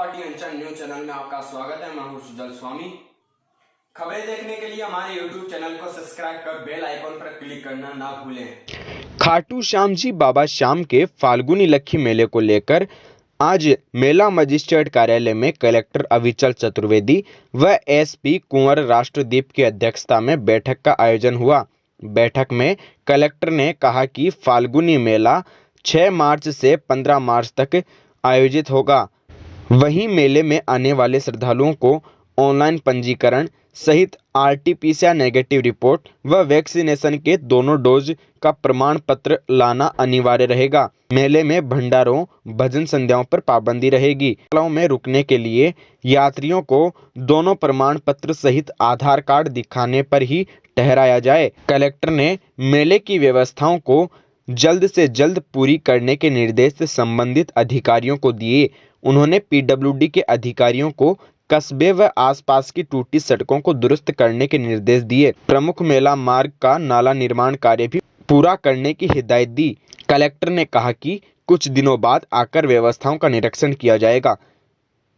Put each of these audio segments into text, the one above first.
Party अंचल news channel में आपका स्वागत है। मैं हूं सुजल स्वामी। खबरें देखने के लिए हमारे YouTube चैनल को सब्सक्राइब कर बेल आइकॉन पर क्लिक करना ना भूलें। खाटू श्याम जी बाबा श्याम के फाल्गुनी लक्खी मेले को लेकर आज मेला मजिस्ट्रेट कार्यालय में कलेक्टर अविचल चतुर्वेदी व एसपी कुंवर राष्ट्रदीप की अध्यक्षता में बैठक का आयोजन हुआ। बैठक में कलेक्टर ने कहा कि फाल्गुनी मेला 6 मार्च से 15 मार्च तक आयोजित होगा। वहीं मेले में आने वाले श्रद्धालुओं को ऑनलाइन पंजीकरण सहित आरटीपीसीआर नेगेटिव रिपोर्ट व वैक्सीनेशन के दोनों डोज का प्रमाण पत्र लाना अनिवार्य रहेगा। मेले में भंडारों भजन संध्याओं पर पाबंदी रहेगी। मेलों में रुकने के लिए यात्रियों को दोनों प्रमाण पत्र सहित आधार कार्ड दिखाने पर ही ठहराया जाए। कलेक्टर ने मेले की व्यवस्थाओं को जल्द से जल्द पूरी करने के निर्देश संबंधित अधिकारियों को दिए। उन्होंने पीडब्ल्यूडी के अधिकारियों को कस्बे व आसपास की टूटी सड़कों को दुरुस्त करने के निर्देश दिए। प्रमुख मेला मार्ग का नाला निर्माण कार्य भी पूरा करने की हिदायत दी। कलेक्टर ने कहा कि कुछ दिनों बाद आकर व्यवस्थाओं का निरीक्षण किया जाएगा।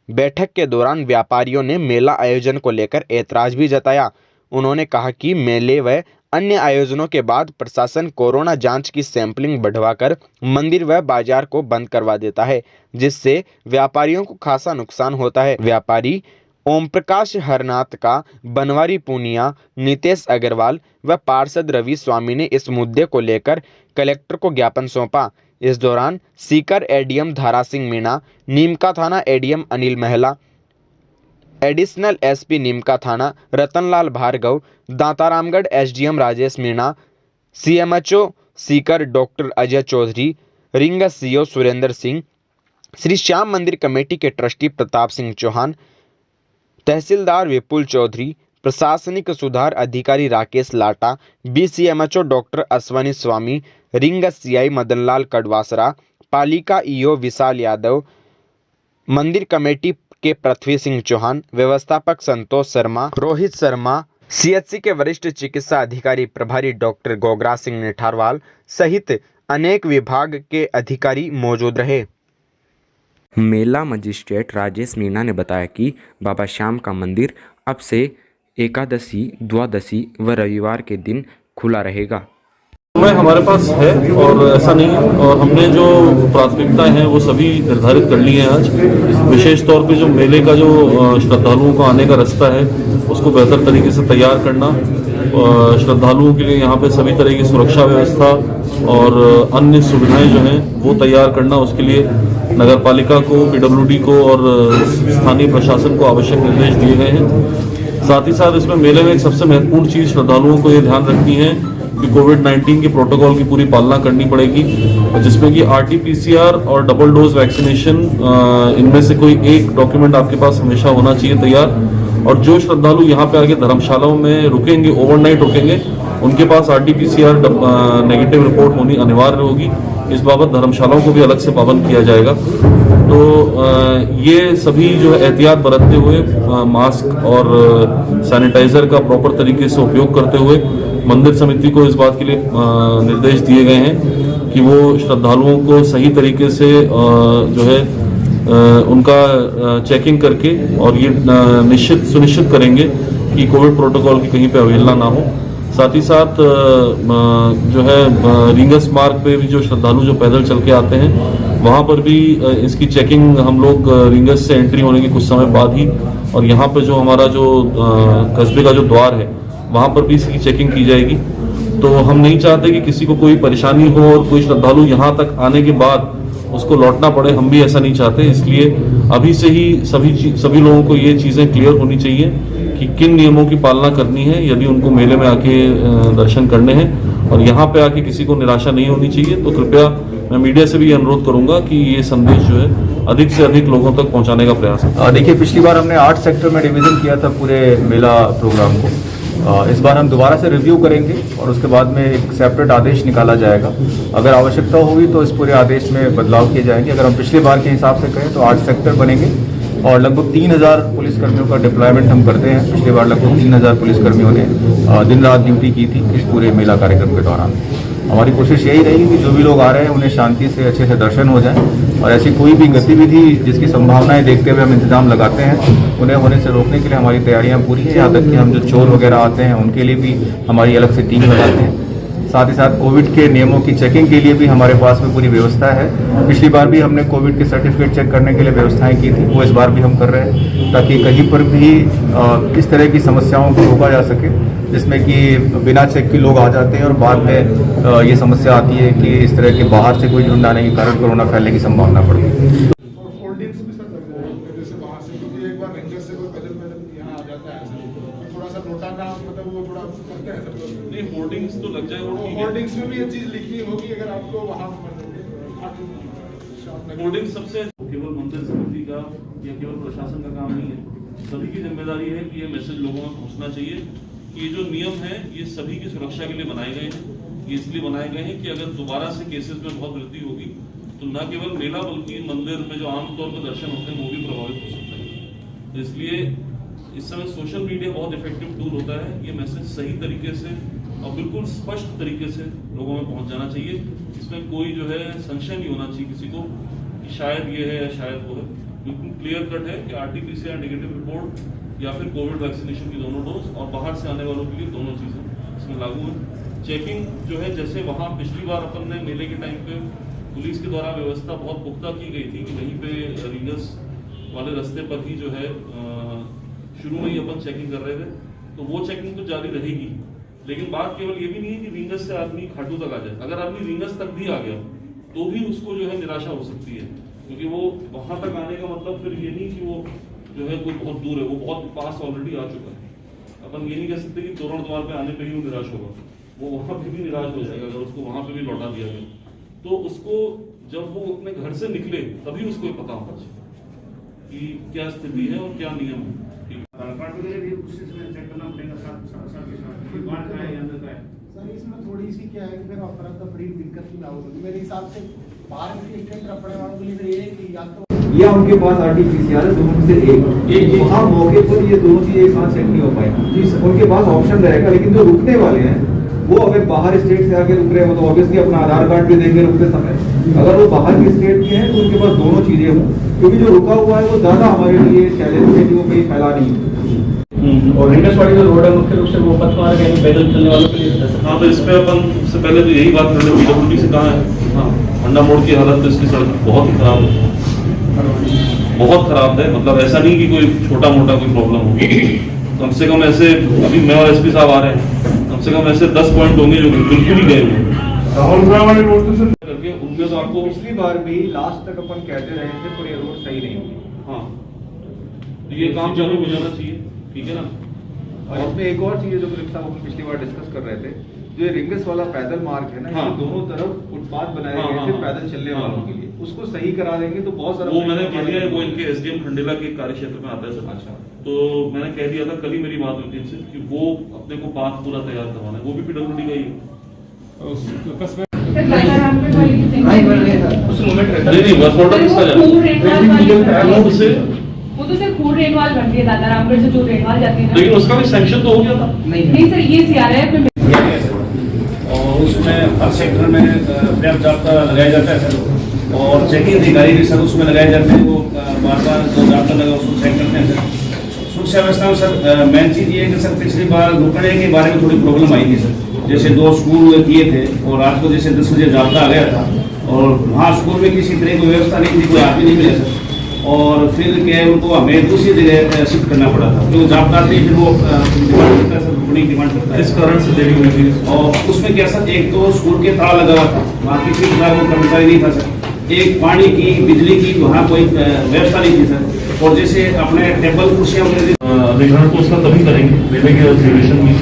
बैठक के दौरान व्यापारियों ने मेला आयोजन को लेकर ऐतराज भी जताया। उन्होंने कहा कि मेले व अन्य आयोजनों के बाद प्रशासन कोरोना जांच की सैंपलिंग बढ़वाकर मंदिर व बाजार को बंद करवा देता है, जिससे व्यापारियों को खासा नुकसान होता है। व्यापारी ओम प्रकाश हरनाथ का, बनवारी पूनिया, नितेश अग्रवाल व पार्षद रवि स्वामी ने इस मुद्दे को लेकर कलेक्टर को ज्ञापन सौंपा। इस दौरान सीकर एडीएम धारा सिंह मीणा, नीमका थाना एडीएम अनिल महला, additional SP Neem ka Thana Ratanlal Bhargav, Dantaramgarh SDM Rajesh Meena, CMHO Sikar doctor Ajay Chaudhary, रिंग सीओ सुरेंद्र सिंह, श्री श्याम मंदिर कमेटी के ट्रस्टी प्रताप सिंह चौहान, तहसीलदार विपुल चौधरी, प्रशासनिक सुधार अधिकारी राकेश लाटा, बीसीएमएचओ डॉक्टर अश्वनी स्वामी, रिंग सीआई मदनलाल कड़वासरा, पालिका ईओ विशाल यादव, मंदिर कमेटी के पृथ्वी सिंह चौहान, व्यवस्थापक संतोष शर्मा, रोहित शर्मा, सीएचसी के वरिष्ठ चिकित्सा अधिकारी प्रभारी डॉक्टर गोगरा सिंह निठारवाल सहित अनेक विभाग के अधिकारी मौजूद रहे। मेला मजिस्ट्रेट राजेश मीणा ने बताया कि बाबा श्याम का मंदिर अब से एकादशी, द्वादशी व रविवार के दिन खुला रहेगा। समय हमारे पास है और ऐसा नहीं है, और हमने जो प्राथमिकताएं हैं वो सभी निर्धारित कर ली हैं। आज विशेष तौर पे जो मेले का जो श्रद्धालुओं का आने का रास्ता है उसको बेहतर तरीके से तैयार करना, श्रद्धालुओं के लिए यहाँ पे सभी तरह की सुरक्षा व्यवस्था और अन्य सुविधाएं जो हैं वो तैयार करना, उसके लिए नगर पालिका को, पीडब्ल्यूडी को और स्थानीय प्रशासन को आवश्यक निर्देश दिए गए हैं। साथ ही साथ इसमें मेले में एक सबसे महत्वपूर्ण चीज़ श्रद्धालुओं को ये ध्यान रखनी है कि कोविड-19 के प्रोटोकॉल की पूरी पालना करनी पड़ेगी, जिसमें कि आरटीपीसीआर और डबल डोज वैक्सीनेशन, इनमें से कोई एक डॉक्यूमेंट आपके पास हमेशा होना चाहिए तैयार। और जो श्रद्धालु यहाँ पे आके धर्मशालाओं में रुकेंगे, ओवरनाइट रुकेंगे, उनके पास आरटीपीसीआर नेगेटिव रिपोर्ट होनी अनिवार्य होगी। इस बाबत धर्मशालाओं को भी अलग से पाबंद किया जाएगा। तो ये सभी जो है एहतियात बरतते हुए मास्क और सैनिटाइजर का प्रॉपर तरीके से उपयोग करते हुए मंदिर समिति को इस बात के लिए निर्देश दिए गए हैं कि वो श्रद्धालुओं को सही तरीके से जो है उनका चेकिंग करके और ये सुनिश्चित करेंगे कि कोविड प्रोटोकॉल की कहीं पे अवहेलना ना हो। साथ ही साथ जो है रिंगस मार्ग पे भी जो श्रद्धालु जो पैदल चल के आते हैं वहाँ पर भी इसकी चेकिंग हम लोग रिंगस से एंट्री होने के कुछ समय बाद ही, और यहाँ पे जो हमारा जो कस्बे का जो द्वार है वहाँ पर भी इसकी चेकिंग की जाएगी। तो हम नहीं चाहते कि किसी को कोई परेशानी हो और कोई श्रद्धालु यहाँ तक आने के बाद उसको लौटना पड़े, हम भी ऐसा नहीं चाहते। इसलिए अभी से ही सभी लोगों को ये चीज़ें क्लियर होनी चाहिए कि किन नियमों की पालना करनी है यदि उनको मेले में आके दर्शन करने हैं, और यहाँ पे आके किसी को निराशा नहीं होनी चाहिए। तो कृपया मैं मीडिया से भी अनुरोध करूंगा कि ये संदेश जो है अधिक से अधिक लोगों तक पहुंचाने का प्रयास है। देखिए, पिछली बार हमने 8 सेक्टर में डिवीजन किया था पूरे मेला प्रोग्राम को। इस बार हम दोबारा से रिव्यू करेंगे और उसके बाद में एक सेपरेट आदेश निकाला जाएगा। अगर आवश्यकता होगी तो इस पूरे आदेश में बदलाव किए जाएंगे। अगर हम पिछले बार के हिसाब से कहें तो 8 सेक्टर बनेंगे और लगभग 3000 पुलिसकर्मियों का डिप्लॉयमेंट हम करते हैं। पिछली बार लगभग 3000 पुलिसकर्मियों ने दिन रात ड्यूटी की थी इस पूरे मेला कार्यक्रम के दौरान। हमारी कोशिश यही रहेगी कि जो भी लोग आ रहे हैं उन्हें शांति से अच्छे से दर्शन हो जाए और ऐसी कोई भी गतिविधि जिसकी संभावनाएं देखते हुए हम इंतजाम लगाते हैं उन्हें होने से रोकने के लिए हमारी तैयारियां पूरी हैं। यहाँ तक कि हम जो चोर वगैरह आते हैं उनके लिए भी हमारी अलग से टीम लगाते हैं। साथ ही साथ कोविड के नियमों की चेकिंग के लिए भी हमारे पास में पूरी व्यवस्था है। पिछली बार भी हमने कोविड के सर्टिफिकेट चेक करने के लिए व्यवस्थाएं की थी, वो इस बार भी हम कर रहे हैं ताकि कहीं पर भी इस तरह की समस्याओं को रोका जा सके जिसमें कि बिना चेक के लोग आ जाते हैं और बाद में ये समस्या आती है कि इस तरह के बाहर से कोई झुंड आने के कारण कोरोना फैलने की संभावना बढ़ती है। होल्डिंग्स भी सर लग रहे हैं जैसे बाहर से, क्योंकि एक बार रेंजर से कोई पैदल यहाँ आ जाता है तो थोड़ा सा लौटाना मतलब वो थोड़ा करते हैं सब लोग। नहीं, होर्डिंग्स तो लग जाए वो ठीक है। होल्डिंग्स में भी ये चीज़ लिखनी होगी अगर आपको वहाँ होर्डिंग सबसे केवल मंदिर समिति का या केवल प्रशासन का काम नहीं है, सभी की जिम्मेदारी है कि ये मैसेज लोगों में पहुंचना चाहिए कि ये जो नियम है ये सभी की सुरक्षा के लिए बनाए गए हैं। ये इसलिए बनाए गए हैं कि अगर दोबारा से केसेस में बहुत वृद्धि होगी तो न केवल मेला बल्कि मंदिर में जो आमतौर पर दर्शन होते हैं वो भी प्रभावित हो सकते हैं। तो इसलिए इस समय सोशल मीडिया बहुत इफेक्टिव टूल होता है। ये मैसेज सही तरीके से और बिल्कुल स्पष्ट तरीके से लोगों में पहुंच जाना चाहिए। इसमें कोई जो है संशय नहीं होना चाहिए किसी को कि शायद ये है या शायद वो है। बिल्कुल क्लियर कट है कि RT-PCR नेगेटिव रिपोर्ट या फिर कोविड वैक्सीनेशन की दोनों डोज और बाहर से आने वालों के लिए दोनों चीज़ें इसमें लागू है। चेकिंग जो है जैसे वहाँ पिछली बार अपन ने मेले के टाइम पे पुलिस के द्वारा व्यवस्था बहुत पुख्ता की गई थी कि वहीं पे रिंगस वाले रास्ते पर ही जो है शुरू में ही अपन चेकिंग कर रहे थे, तो वो चेकिंग तो जारी रहेगी। लेकिन बात केवल ये भी नहीं है कि रिंगस से आदमी खाटू तक आ जाए। अगर आदमी रिंगस तक भी आ गया तो भी उसको जो है निराशा हो सकती है, क्योंकि वो वहां तक आने का मतलब फिर ये नहीं कि वो जो है कोई बहुत दूर है, वो बहुत पास ऑलरेडी आ चुका है। अपन ये नहीं कह सकते कि तोरण द्वार पे आने पे ही वो निराश होगा, वो वहां पे भी निराश हो जाएगा अगर उसको वहां पे भी लौटा दिया गया। तो उसको जब वो अपने घर से निकले तभी उसको पता होना चाहिए कि क्या स्थिति है और क्या नियम है। सर इसमें थोड़ी सी क्या है कि फिर अफरा तफरी दिक्कत भी ना हो, मेरे हिसाब से बाहर के स्टेट रखने वालों के लिए फिर ये कि या तो या उनके पास RT-PCR है दोनों में से एक वहाँ मौके पर ये दोनों चीजें एक साथ चेक नहीं हो पाएंगी। उनके पास ऑप्शन रहेगा, लेकिन जो रुकने वाले हैं वो अगर बाहर स्टेट से आके रुक रहे हैं तो ऑब्वियसली अपना आधार कार्ड भी देंगे रुकते समय। अगर वो बाहर के स्टेट के हैं तो उनके पास दोनों चीजें हों, क्योंकि जो रुका हुआ है वो ज्यादा हमारे लिए चैलेंज है कि वो कहीं फैला नहीं है। और रिंगस वाली जो रोड है मुख्य रूप से वो पथमार्ग है, पैदल चलने वालों के लिए। हाँ, तो इस पे अपन सबसे पहले तो यही बात करने PWD से कहा है। हाँ, अंडा मोड़ की हालत तो इसकी सड़क बहुत ही खराब है, बहुत खराब है। मतलब ऐसा नहीं कि कोई छोटा मोटा कोई प्रॉब्लम हो। कम से कम ऐसे अभी मैं और SP साहब आ रहे हैं, कम से कम ऐसे 10 पॉइंट होंगे जो बिल्कुल ही गए हुए करके उनमें तो आपको पिछली बार भी लास्ट तक अपन कहते रहे थे पर ये रोड सही नहीं हुई। हाँ, तो ये काम चालू हो जाना चाहिए, ठीक है ना। और इसमें एक और चीज है जो फिलिप साहब अपन पिछली बार डिस्कस कर रहे थे, जो ये रिंगस वाला पैदल मार्ग है ना, हाँ। इसमें दोनों तरफ फुटपाथ बनाए हाँ, गए हाँ, थे हाँ। पैदल चलने हाँ, वालों हाँ। के लिए, उसको सही करा देंगे तो बहुत सारा वो मैंने कह दिया है, वो इनके SDM खंडेला के कार्य क्षेत्र में आता है सर। अच्छा, तो मैंने कह दिया था, कल ही मेरी बात हुई थी इनसे कि वो अपने को पाथ पूरा तैयार करवाना है, वो भी PWD का ही है। नहीं, वर्कआउट किसका जाए उससे, वो तो सिर्फ फूड रेनवाल बनती है दादा रामगढ़ से जो रेनवाल जाती है ना, लेकिन उसका भी सैंक्शन तो हो गया था। नहीं सर, ये CRF में और उसमें हर सेक्टर में पर्याप्त जाब्ता लगाया जाता है सर, और चेकिंग अधिकारी भी सर उसमें लगाए जाते हैं, वो बार बार जो जाब्ता लगा उसको चेक करते हैं सर। सुरक्षा व्यवस्था में सर मेन चीज़ ये है कि सर पिछली बार रुकने के बारे में थोड़ी प्रॉब्लम आई थी सर। जैसे 2 स्कूल किए थे और रात को जैसे 10 बजे जाब्ता आ गया था और वहाँ स्कूल में किसी तरह की व्यवस्था नहीं थी, कोई आदमी नहीं मिला सर, और फिर क्या है उनको हमें दूसरी जगह शिफ्ट करना पड़ा था, क्योंकि जाब्ता आते ही फिर वो डिमांड करता है सर, रुकने की डिमांड करता है। इस कारण से देरी हुई थी। और उसमें क्या सर, एक तो स्कूल के ताला लगा हुआ था, वहाँ किसी प्रकार वो कर्मचारी नहीं था सर। एक पानी की बिजली की वहाँ कोई व्यवस्था नहीं थी सर। और जैसे अपने टेबल कुर्सियाँ अधिग्रहण तो उसका तभी करेंगे मेले के अधिवेशन में,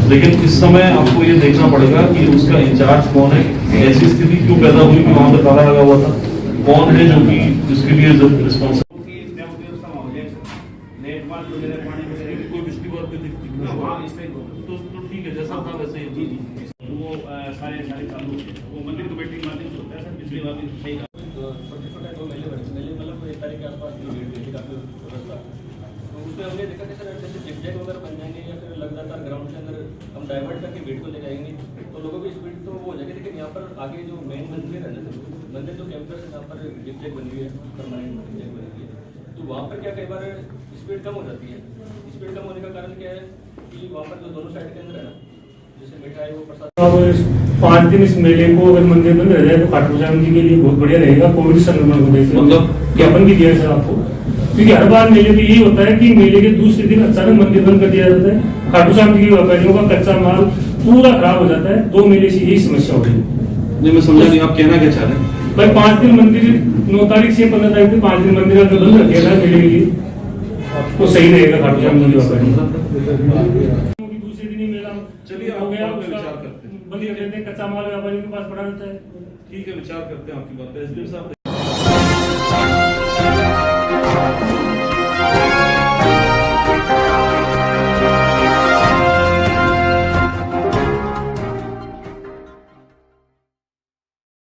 लेकिन इस समय आपको ये देखना पड़ेगा कि उसका इंचार्ज कौन है, ऐसी स्थिति क्यों पैदा हुई कि वहाँ पर ताला लगा हुआ था, कौन है जो कि इसके लिए रिस्पॉन्सिबल। कोई पिछली बार कोई तो ठीक है, जैसा था वैसे ही वो सारे चालू, वो मंदिर कमेटी के माध्यम से होता है सर। पिछली बार भी सही छोटे-छोटे 2 मेले मतलब 1 तारीख के आसपास की भीड़ थी काफ़ी व्यवस्था, तो उसमें हमने देखा कि सर जैसे जिग-जैग वगैरह बन जाएंगे या फिर लगातार ग्राउंड के अंदर हम डाइवर्ट करके भीड़ को ले जाएंगे तो लोगों की स्पीड तो वो हो जाएगी, लेकिन पर आगे जो मेन मंदिर है ना, मंदिर जो कैंपस है जहाँ पर जिप बनी हुई है, परमानेंट जिप बनी हुई है, तो वहाँ पर क्या कई बार स्पीड कम हो जाती है। स्पीड कम होने का कारण क्या है कि वहाँ पर जो दोनों साइड के अंदर है ना, जैसे मिठाई वो प्रसाद 5 दिन इस मेले को अगर मंदिर बंद रह जाए तो खाटू श्याम जी के लिए बहुत बढ़िया रहेगा। कोविड संक्रमण को देखते हुए ज्ञापन भी दिया है सर आपको, क्योंकि हर बार मेले में यही होता है कि मेले के दूसरे दिन अचानक मंदिर बंद कर दिया जाता है। खाटू श्याम जी के व्यापारियों का कच्चा माल पूरा खराब हो जाता है। 2 मेले से यही समस्या हो रही है। नहीं, मैं समझा नहीं आप कहना क्या चाह रहे हैं। भाई 5 दिन मंदिर 9 तारीख से 15 तारीख तक 5 दिन मंदिर अगर बंद रख दिया जाए मेले के लिए तो सही रहेगा खाटू श्याम जी के व्यापारियों का। दूसरे दिन ही मेला चलिए हो गया, आप उसका विचार करते हैं। बंद कर देते हैं, कच्चा माल व्यापारियों के पास पड़ा रहता है। ठीक है, विचार करते हैं आपकी बात पे। एसडीएम साहब